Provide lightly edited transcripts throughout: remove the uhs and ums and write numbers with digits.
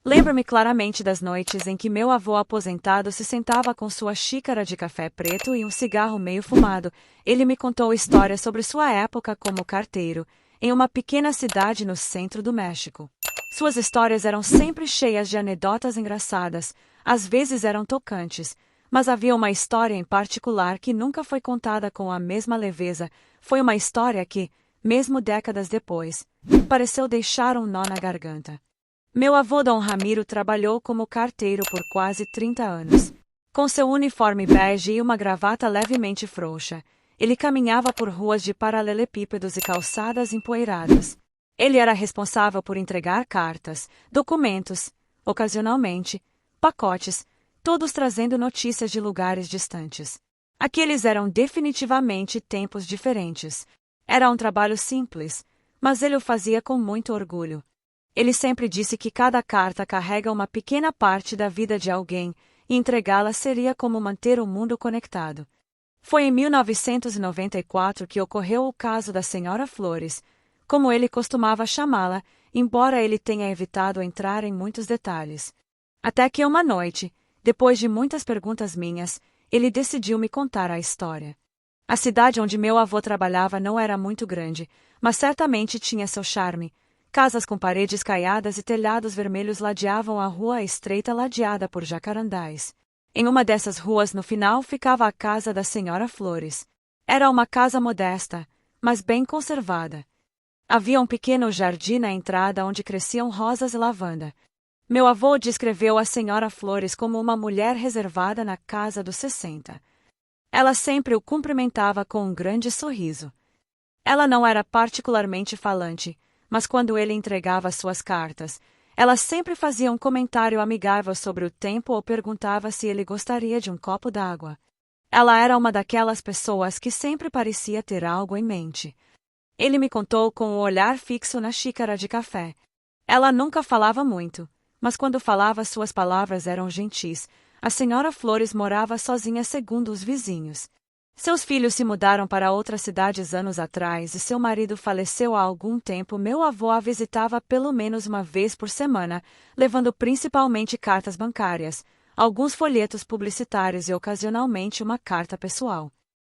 Lembro-me claramente das noites em que meu avô aposentado se sentava com sua xícara de café preto e um cigarro meio fumado. Ele me contou histórias sobre sua época como carteiro, em uma pequena cidade no centro do México. Suas histórias eram sempre cheias de anedotas engraçadas, às vezes eram tocantes, mas havia uma história em particular que nunca foi contada com a mesma leveza. Foi uma história que, mesmo décadas depois, pareceu deixar um nó na garganta. Meu avô Dom Ramiro trabalhou como carteiro por quase 30 anos. Com seu uniforme bege e uma gravata levemente frouxa, ele caminhava por ruas de paralelepípedos e calçadas empoeiradas. Ele era responsável por entregar cartas, documentos, ocasionalmente, pacotes, todos trazendo notícias de lugares distantes. Aqueles eram definitivamente tempos diferentes. Era um trabalho simples, mas ele o fazia com muito orgulho. Ele sempre disse que cada carta carrega uma pequena parte da vida de alguém, e entregá-la seria como manter o mundo conectado. Foi em 1994 que ocorreu o caso da Senhora Flores, como ele costumava chamá-la, embora ele tenha evitado entrar em muitos detalhes. Até que uma noite, depois de muitas perguntas minhas, ele decidiu me contar a história. A cidade onde meu avô trabalhava não era muito grande, mas certamente tinha seu charme. Casas com paredes caiadas e telhados vermelhos ladeavam a rua estreita ladeada por jacarandás. Em uma dessas ruas no final ficava a casa da Senhora Flores. Era uma casa modesta, mas bem conservada. Havia um pequeno jardim na entrada onde cresciam rosas e lavanda. Meu avô descreveu a Senhora Flores como uma mulher reservada na casa dos 60. Ela sempre o cumprimentava com um grande sorriso. Ela não era particularmente falante, mas quando ele entregava suas cartas, ela sempre fazia um comentário amigável sobre o tempo ou perguntava se ele gostaria de um copo d'água. Ela era uma daquelas pessoas que sempre parecia ter algo em mente. Ele me contou com o olhar fixo na xícara de café. Ela nunca falava muito, mas quando falava suas palavras eram gentis. A Senhora Flores morava sozinha segundo os vizinhos. Seus filhos se mudaram para outras cidades anos atrás e seu marido faleceu há algum tempo. Meu avô a visitava pelo menos uma vez por semana, levando principalmente cartas bancárias, alguns folhetos publicitários e ocasionalmente uma carta pessoal.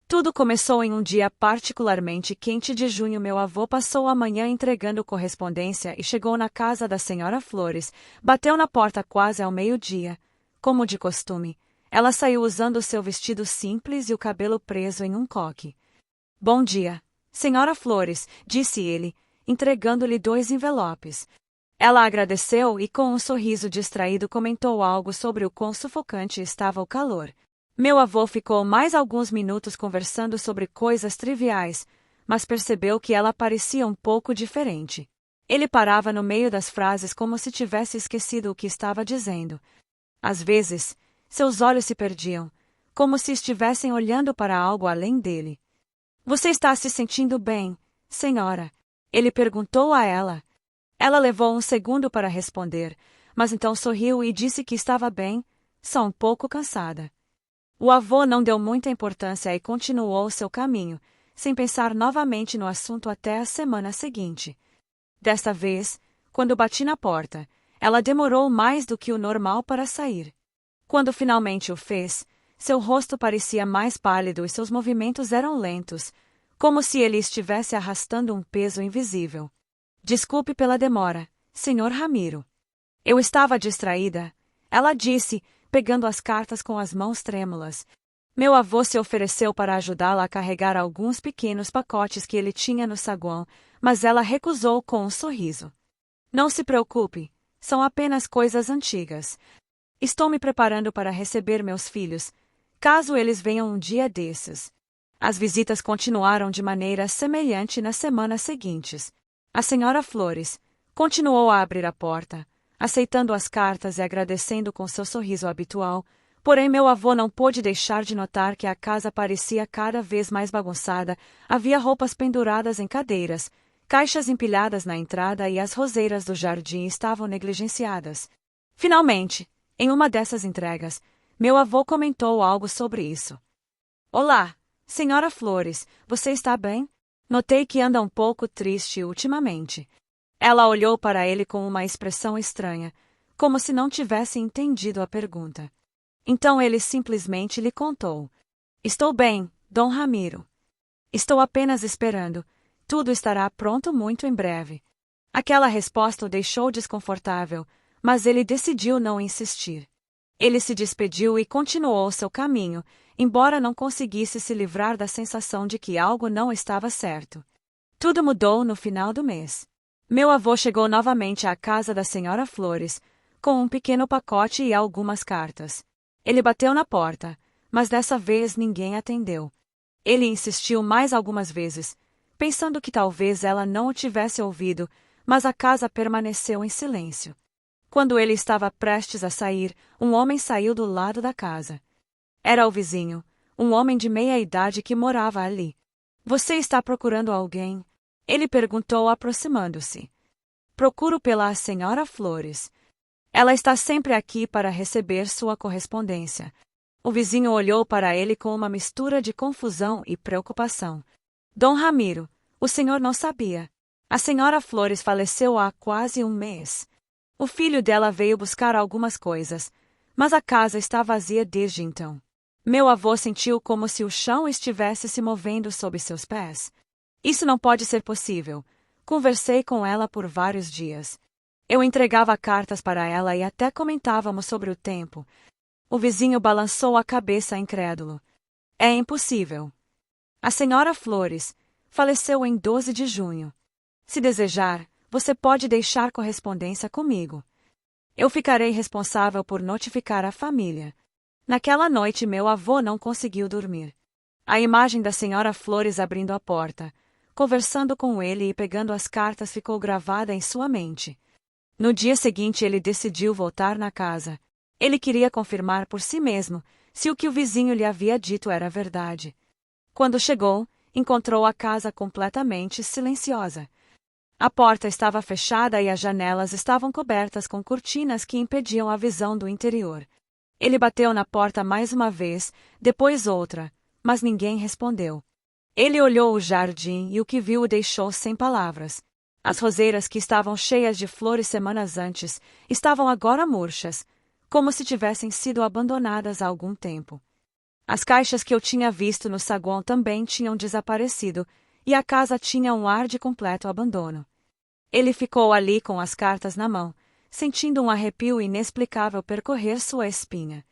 Tudo começou em um dia particularmente quente de junho. Meu avô passou a manhã entregando correspondência e chegou na casa da Senhora Flores. Bateu na porta quase ao meio-dia. Como de costume, ela saiu usando seu vestido simples e o cabelo preso em um coque. Bom dia, Senhora Flores, disse ele, entregando-lhe 2 envelopes. Ela agradeceu e com um sorriso distraído comentou algo sobre o quão sufocante estava o calor. Meu avô ficou mais alguns minutos conversando sobre coisas triviais, mas percebeu que ela parecia um pouco diferente. Ele parava no meio das frases como se tivesse esquecido o que estava dizendo. Às vezes, seus olhos se perdiam, como se estivessem olhando para algo além dele. Você está se sentindo bem, senhora? Ele perguntou a ela. Ela levou um segundo para responder, mas então sorriu e disse que estava bem, só um pouco cansada. O avô não deu muita importância e continuou seu caminho, sem pensar novamente no assunto até a semana seguinte. Desta vez, quando bati na porta, ela demorou mais do que o normal para sair. Quando finalmente o fez, seu rosto parecia mais pálido e seus movimentos eram lentos, como se ele estivesse arrastando um peso invisível. Desculpe pela demora, Sr. Ramiro. Eu estava distraída, ela disse, pegando as cartas com as mãos trêmulas. Meu avô se ofereceu para ajudá-la a carregar alguns pequenos pacotes que ele tinha no saguão, mas ela recusou com um sorriso. Não se preocupe, são apenas coisas antigas. Estou me preparando para receber meus filhos, caso eles venham um dia desses. As visitas continuaram de maneira semelhante nas semanas seguintes. A Senhora Flores continuou a abrir a porta, aceitando as cartas e agradecendo com seu sorriso habitual, porém meu avô não pôde deixar de notar que a casa parecia cada vez mais bagunçada. Havia roupas penduradas em cadeiras, caixas empilhadas na entrada e as roseiras do jardim estavam negligenciadas. Finalmente, em uma dessas entregas, meu avô comentou algo sobre isso. Olá, Senhora Flores, você está bem? Notei que anda um pouco triste ultimamente. Ela olhou para ele com uma expressão estranha, como se não tivesse entendido a pergunta. Então ele simplesmente lhe contou: Estou bem, Dom Ramiro. Estou apenas esperando. Tudo estará pronto muito em breve. Aquela resposta o deixou desconfortável, mas ele decidiu não insistir. Ele se despediu e continuou seu caminho, embora não conseguisse se livrar da sensação de que algo não estava certo. Tudo mudou no final do mês. Meu avô chegou novamente à casa da senhora Flores, com um pequeno pacote e algumas cartas. Ele bateu na porta, mas dessa vez ninguém atendeu. Ele insistiu mais algumas vezes, pensando que talvez ela não o tivesse ouvido, mas a casa permaneceu em silêncio. Quando ele estava prestes a sair, um homem saiu do lado da casa. Era o vizinho, um homem de meia idade que morava ali. Você está procurando alguém? Ele perguntou aproximando-se. Procuro pela senhora Flores. Ela está sempre aqui para receber sua correspondência. O vizinho olhou para ele com uma mistura de confusão e preocupação. Dom Ramiro, o senhor não sabia. A senhora Flores faleceu há quase um mês. O filho dela veio buscar algumas coisas, mas a casa está vazia desde então. Meu avô sentiu como se o chão estivesse se movendo sob seus pés. Isso não pode ser possível. Conversei com ela por vários dias. Eu entregava cartas para ela e até comentávamos sobre o tempo. O vizinho balançou a cabeça incrédulo. É impossível. A senhora Flores faleceu em 12 de junho. Se desejar, você pode deixar correspondência comigo. Eu ficarei responsável por notificar a família. Naquela noite meu avô não conseguiu dormir. A imagem da senhora Flores abrindo a porta, conversando com ele e pegando as cartas ficou gravada em sua mente. No dia seguinte ele decidiu voltar na casa. Ele queria confirmar por si mesmo se o que o vizinho lhe havia dito era verdade. Quando chegou, encontrou a casa completamente silenciosa. A porta estava fechada e as janelas estavam cobertas com cortinas que impediam a visão do interior. Ele bateu na porta mais uma vez, depois outra, mas ninguém respondeu. Ele olhou o jardim e o que viu o deixou sem palavras. As roseiras que estavam cheias de flores semanas antes estavam agora murchas, como se tivessem sido abandonadas há algum tempo. As caixas que eu tinha visto no saguão também tinham desaparecido, e a casa tinha um ar de completo abandono. Ele ficou ali com as cartas na mão, sentindo um arrepio inexplicável percorrer sua espinha.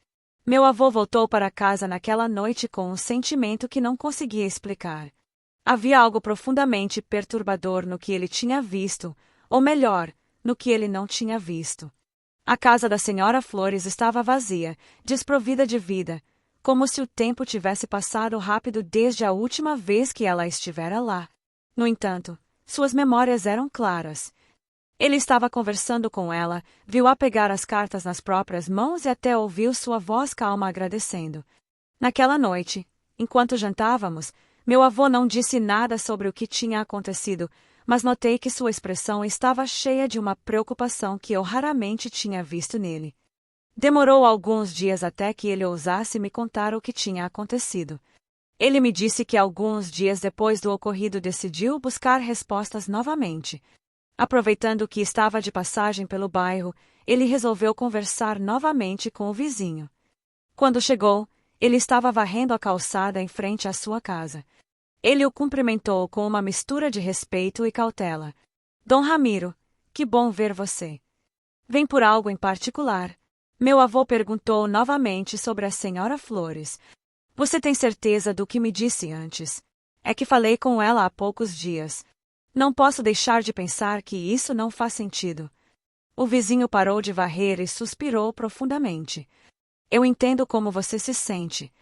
Meu avô voltou para casa naquela noite com um sentimento que não conseguia explicar. Havia algo profundamente perturbador no que ele tinha visto, ou melhor, no que ele não tinha visto. A casa da senhora Flores estava vazia, desprovida de vida, como se o tempo tivesse passado rápido desde a última vez que ela estivera lá. No entanto, suas memórias eram claras. Ele estava conversando com ela, viu-a pegar as cartas nas próprias mãos e até ouviu sua voz calma agradecendo. Naquela noite, enquanto jantávamos, meu avô não disse nada sobre o que tinha acontecido, mas notei que sua expressão estava cheia de uma preocupação que eu raramente tinha visto nele. Demorou alguns dias até que ele ousasse me contar o que tinha acontecido. Ele me disse que alguns dias depois do ocorrido decidiu buscar respostas novamente. Aproveitando que estava de passagem pelo bairro, ele resolveu conversar novamente com o vizinho. Quando chegou, ele estava varrendo a calçada em frente à sua casa. Ele o cumprimentou com uma mistura de respeito e cautela. Dom Ramiro, que bom ver você. Vem por algo em particular? Meu avô perguntou novamente sobre a senhora Flores. Você tem certeza do que me disse antes? É que falei com ela há poucos dias. Não posso deixar de pensar que isso não faz sentido. O vizinho parou de varrer e suspirou profundamente. Eu entendo como você se sente.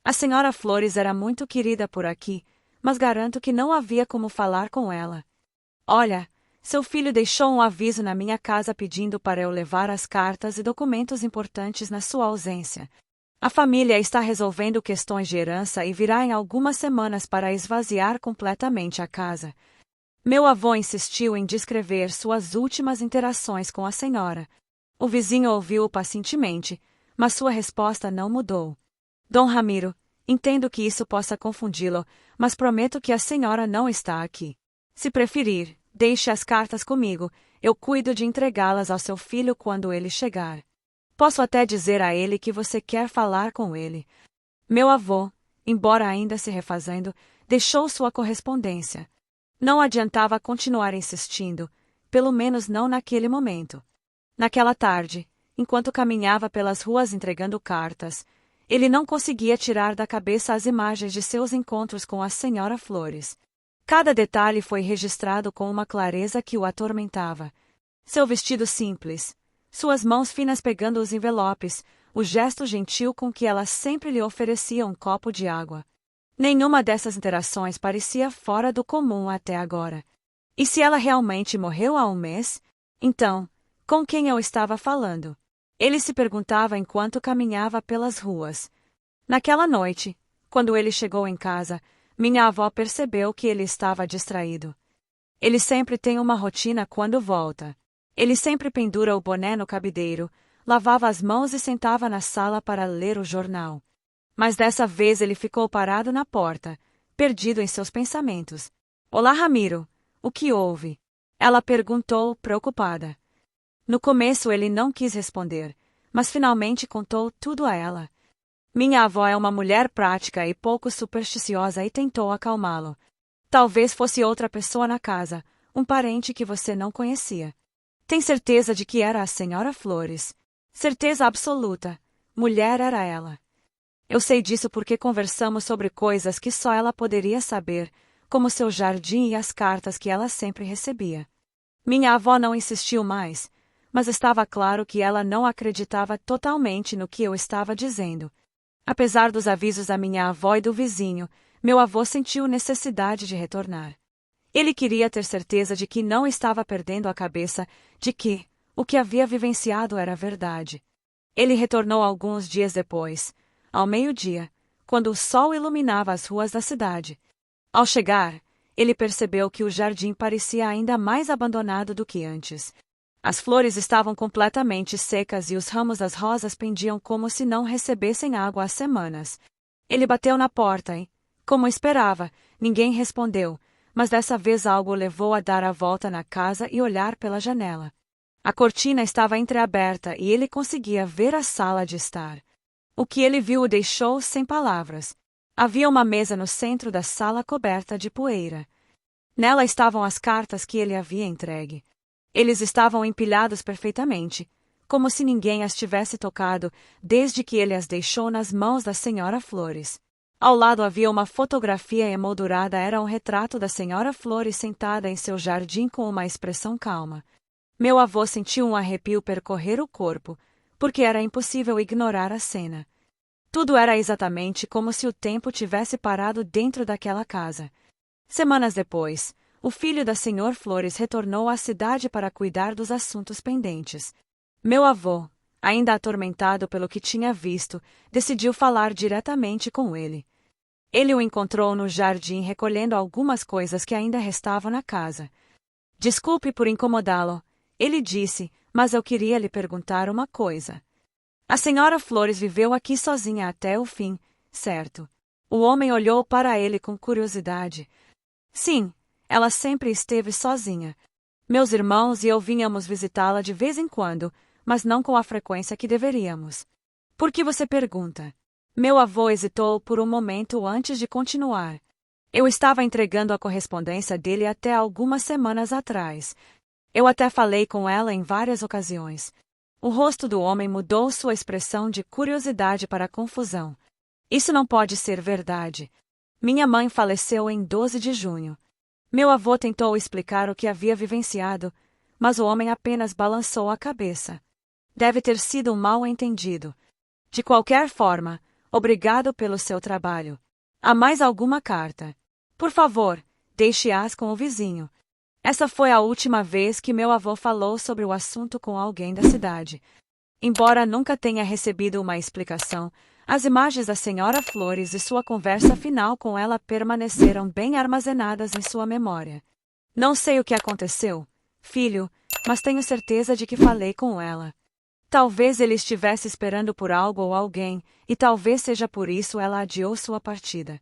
A senhora Flores era muito querida por aqui, mas garanto que não havia como falar com ela. Olha, seu filho deixou um aviso na minha casa pedindo para eu levar as cartas e documentos importantes na sua ausência. A família está resolvendo questões de herança e virá em algumas semanas para esvaziar completamente a casa. Meu avô insistiu em descrever suas últimas interações com a senhora. O vizinho ouviu-o pacientemente, mas sua resposta não mudou. Dom Ramiro, entendo que isso possa confundi-lo, mas prometo que a senhora não está aqui. Se preferir, deixe as cartas comigo, Eu cuido de entregá-las ao seu filho quando ele chegar. Posso até dizer a ele que você quer falar com ele. Meu avô, embora ainda se refazendo, deixou sua correspondência. Não adiantava continuar insistindo, pelo menos não naquele momento. Naquela tarde, enquanto caminhava pelas ruas entregando cartas, ele não conseguia tirar da cabeça as imagens de seus encontros com a Senhora Flores. Cada detalhe foi registrado com uma clareza que o atormentava. Seu vestido simples, suas mãos finas pegando os envelopes, o gesto gentil com que ela sempre lhe oferecia um copo de água. Nenhuma dessas interações parecia fora do comum até agora. E se ela realmente morreu há um mês? Então, com quem eu estava falando? Ele se perguntava enquanto caminhava pelas ruas. Naquela noite, quando ele chegou em casa, minha avó percebeu que ele estava distraído. Ele sempre tem uma rotina quando volta. Ele sempre pendura o boné no cabideiro, lavava as mãos e sentava na sala para ler o jornal. Mas dessa vez ele ficou parado na porta, perdido em seus pensamentos. Olá, Ramiro. O que houve? Ela perguntou, preocupada. No começo ele não quis responder, mas finalmente contou tudo a ela. Minha avó é uma mulher prática e pouco supersticiosa e tentou acalmá-lo. Talvez fosse outra pessoa na casa, um parente que você não conhecia. Tem certeza de que era a Senhora Flores? Certeza absoluta. Mulher era ela. Eu sei disso porque conversamos sobre coisas que só ela poderia saber, como seu jardim e as cartas que ela sempre recebia. Minha avó não insistiu mais, mas estava claro que ela não acreditava totalmente no que eu estava dizendo. Apesar dos avisos da minha avó e do vizinho, meu avô sentiu necessidade de retornar. Ele queria ter certeza de que não estava perdendo a cabeça, de que o que havia vivenciado era verdade. Ele retornou alguns dias depois, ao meio-dia, quando o sol iluminava as ruas da cidade. Ao chegar, ele percebeu que o jardim parecia ainda mais abandonado do que antes. As flores estavam completamente secas e os ramos das rosas pendiam como se não recebessem água há semanas. Ele bateu na porta e, como esperava, ninguém respondeu, mas dessa vez algo o levou a dar a volta na casa e olhar pela janela. A cortina estava entreaberta e ele conseguia ver a sala de estar. O que ele viu o deixou sem palavras. Havia uma mesa no centro da sala coberta de poeira. Nela estavam as cartas que ele havia entregue. Eles estavam empilhados perfeitamente, como se ninguém as tivesse tocado desde que ele as deixou nas mãos da Senhora Flores. Ao lado havia uma fotografia emoldurada, era um retrato da Senhora Flores sentada em seu jardim com uma expressão calma. Meu avô sentiu um arrepio percorrer o corpo, porque era impossível ignorar a cena. Tudo era exatamente como se o tempo tivesse parado dentro daquela casa. Semanas depois, o filho da Senhora Flores retornou à cidade para cuidar dos assuntos pendentes. Meu avô, ainda atormentado pelo que tinha visto, decidiu falar diretamente com ele. Ele o encontrou no jardim recolhendo algumas coisas que ainda restavam na casa. Desculpe por incomodá-lo, ele disse, mas eu queria lhe perguntar uma coisa. A Senhora Flores viveu aqui sozinha até o fim, certo? O homem olhou para ele com curiosidade. Sim. Ela sempre esteve sozinha. Meus irmãos e eu vínhamos visitá-la de vez em quando, mas não com a frequência que deveríamos. Por que você pergunta? Meu avô hesitou por um momento antes de continuar. Eu estava entregando a correspondência dele até algumas semanas atrás. Eu até falei com ela em várias ocasiões. O rosto do homem mudou sua expressão de curiosidade para confusão. Isso não pode ser verdade. Minha mãe faleceu em 12 de junho. Meu avô tentou explicar o que havia vivenciado, mas o homem apenas balançou a cabeça. Deve ter sido um mal-entendido. De qualquer forma, obrigado pelo seu trabalho. Há mais alguma carta? Por favor, deixe-as com o vizinho. Essa foi a última vez que meu avô falou sobre o assunto com alguém da cidade. Embora nunca tenha recebido uma explicação, as imagens da Senhora Flores e sua conversa final com ela permaneceram bem armazenadas em sua memória. Não sei o que aconteceu, filho, mas tenho certeza de que falei com ela. Talvez ele estivesse esperando por algo ou alguém, e talvez seja por isso ela adiou sua partida.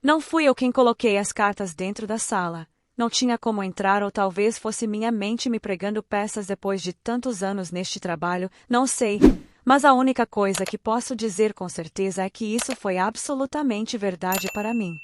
Não fui eu quem coloquei as cartas dentro da sala, Não tinha como entrar, ou talvez fosse minha mente me pregando peças depois de tantos anos neste trabalho, não sei. Mas a única coisa que posso dizer com certeza é que isso foi absolutamente verdade para mim.